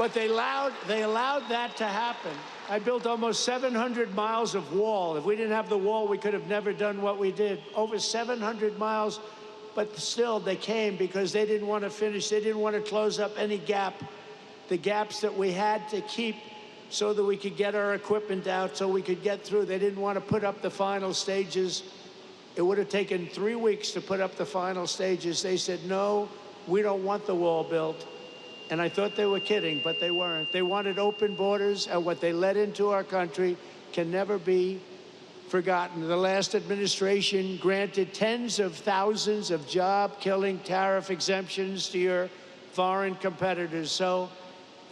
But they allowed that to happen. I built almost 700 miles of wall. If we didn't have the wall, we could have never done what we did. Over 700 miles, but still they came because they didn't want to finish. They didn't want to close up any gap, the gaps that we had to keep so that we could get our equipment out, so we could get through. They didn't want to put up the final stages. It would have taken 3 weeks to put up the final stages. They said, no, we don't want the wall built. And I thought they were kidding, but they weren't. They wanted open borders, and what they let into our country can never be forgotten. The last administration granted tens of thousands of job-killing tariff exemptions to your foreign competitors. So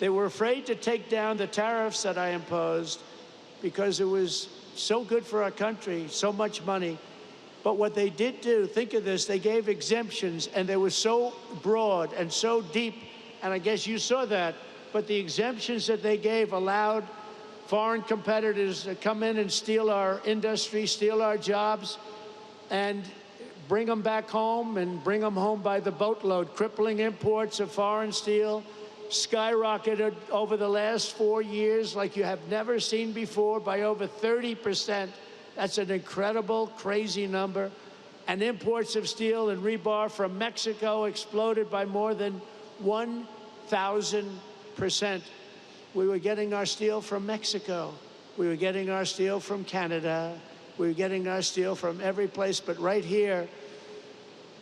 they were afraid to take down the tariffs that I imposed because it was so good for our country, so much money. But what they did do, think of this, they gave exemptions, and they were so broad and so deep, and I guess you saw that, but the exemptions that they gave allowed foreign competitors to come in and steal our industry, steal our jobs, and bring them back home, and bring them home by the boatload, crippling imports of foreign steel, skyrocketed over the last 4 years like you have never seen before by over 30%. That's an incredible, crazy number. And imports of steel and rebar from Mexico exploded by more than 1,000%. We were getting our steel from Mexico. We were getting our steel from Canada. We were getting our steel from every place, but right here,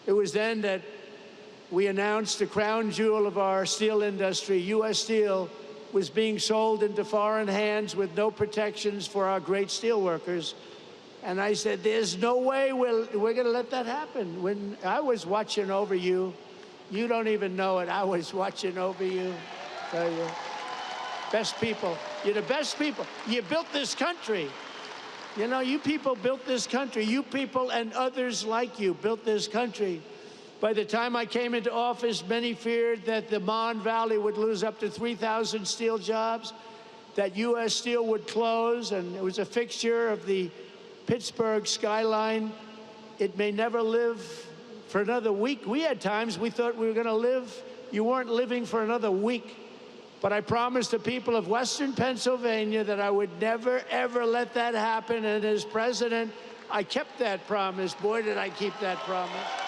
it was then that we announced the crown jewel of our steel industry, U.S. Steel, was being sold into foreign hands with no protections for our great steel workers. And I said, there's no way we're going to let that happen. When I was watching over you, you don't even know it, I was watching over you. I tell you, best people. You're the best people. You built this country. You know, you people built this country. You people and others like you built this country. By the time I came into office, many feared that the Mon Valley would lose up to 3,000 steel jobs, that U.S. Steel would close, and it was a fixture of the Pittsburgh skyline. It may never live for another week. We had times we thought we were going to live. You weren't living for another week. But I promised the people of Western Pennsylvania that I would never, ever let that happen. And as president, I kept that promise. Boy, did I keep that promise.